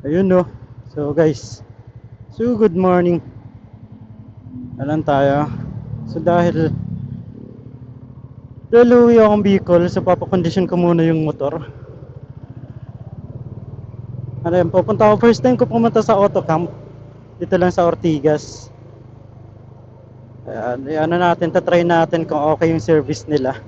Ayun no. So guys, so good morning. Alam tayo. So dahil uwi akong Bicol, so papakondisyon ko muna yung motor. Ano yun, pupunta ako first time ko pumunta sa auto camp. Dito lang sa Ortigas. Ayan, ano natin, tatry natin kung okay yung service nila.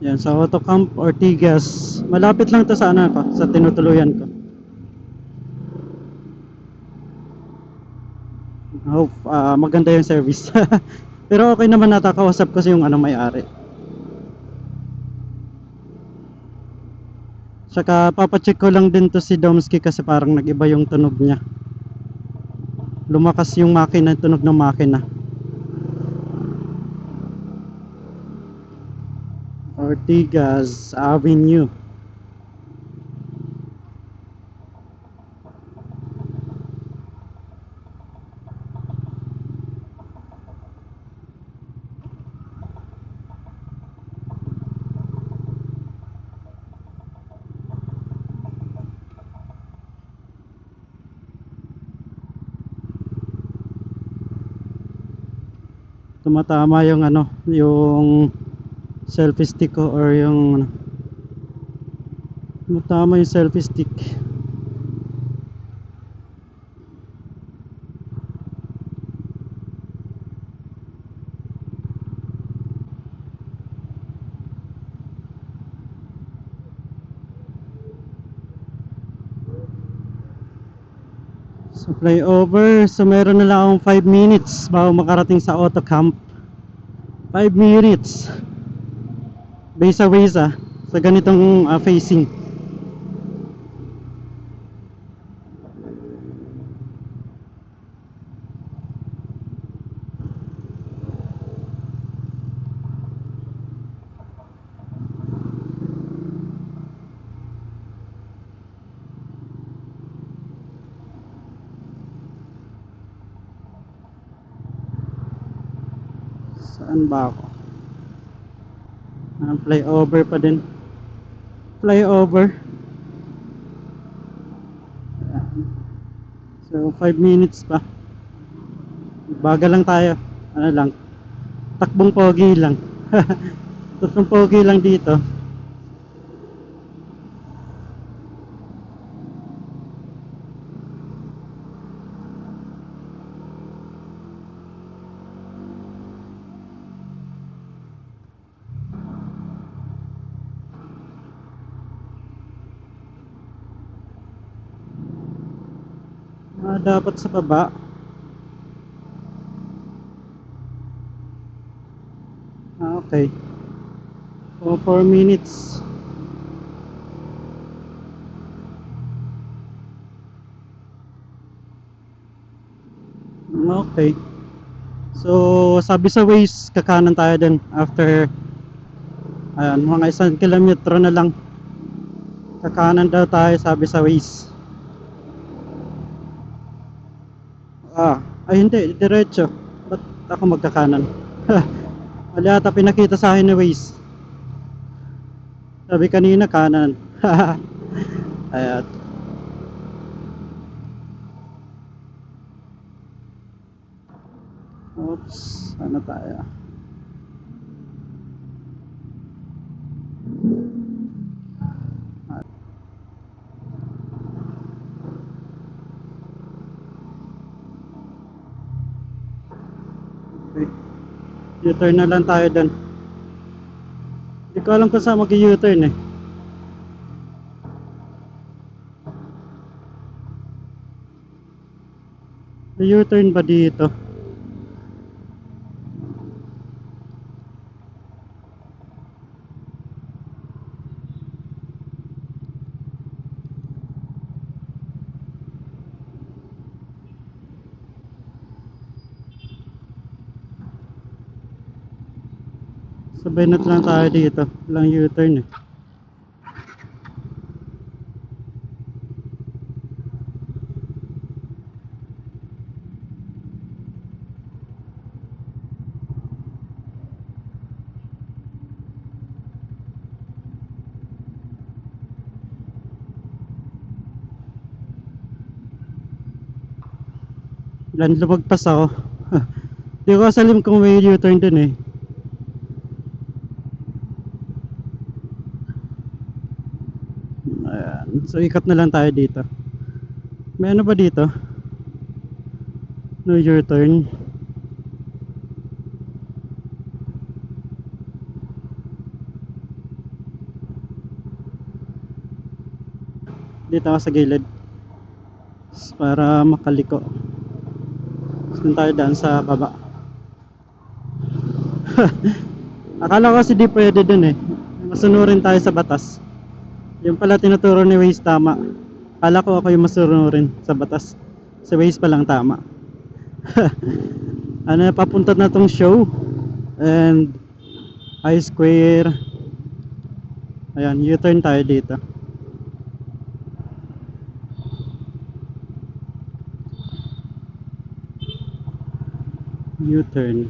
Yan, sa auto camp Ortigas. Malapit lang to sa ano ko, sa tinutuluyan ko. Hope maganda yung service. Pero okay naman, natakausap ko yung ano may-ari. Saka papacheck ko lang din to si Domsky kasi parang nag-iba yung tunog niya. Lumakas yung makina, tunog ng makina. Ortigas Avenue. Tumatama yung ano, yung selfie stick ko or yung ano, tumatama yung selfie stick. So flyover, so meron na lang akong 5 minutes bago makarating sa auto camp. 5 minutes. Base away sa ganitong facing. Saan ba ako? Flyover pa din. Flyover. So 5 minutes pa. Baga lang tayo. Ano lang, takbong pogi lang. Tatlong pogi lang dito. Dapat sa baba. Okay. So 4 minutes. Okay. So sabi sa Waze, kakanan tayo din after ayan, mga 1 kilometro na lang. Kakanan daw tayo sabi sa Waze. Ay hindi, diretso. Ba't ako magkakanan? Wala ata pinakita sa akin ni Waze. Sabi kanina kanan. Ayan. Oops, ano tayo? Okay. U-turn na lang tayo doon. Hindi ko alam kung saan mag-u-turn eh. U-turn ba dito? Sabay na lang tayo dito. Walang U-turn eh. Lan lumagpas ako. Di ko asalim kung may U-turn dun eh. Ayan. So ikot na lang tayo dito. May ano ba dito? No U-turn. Dito ako sa gilid para makaliko. Doon tayo daan sa baba. Akala ko kasi di pwede dun eh. Masunurin tayo sa batas. Yung pala tinuturo ni Waze tama. Akala ko ako yung masunurin sa batas. Sa Waze pa lang tama. Ano, papunta na tong show. And I Square. Ayan, U-turn tayo dito. U-turn.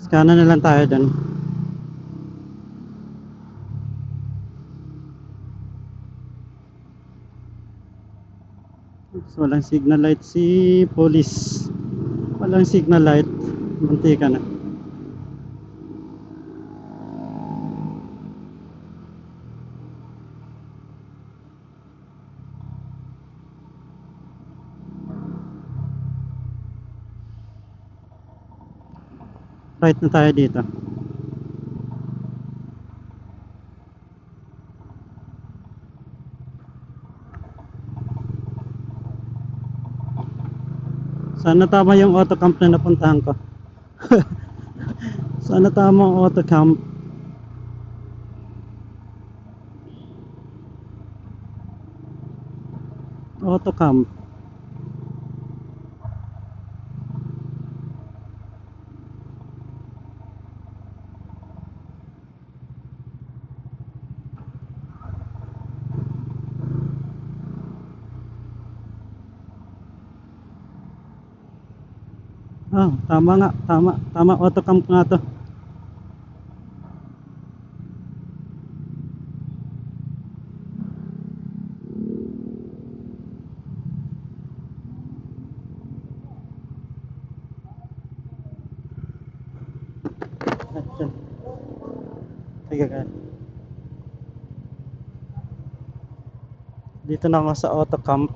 Scanan na lang tayo dun. So, walang signal light si police. Walang signal light. Munti ka na. Right na tayo dito. Sana tama yung autocamp na napuntahan ko. Sana tama ang autocamp. Autocamp. Ah, tama nga. Tama. Tama, autocamp nga to. Sige ka. Dito na ako sa autocamp.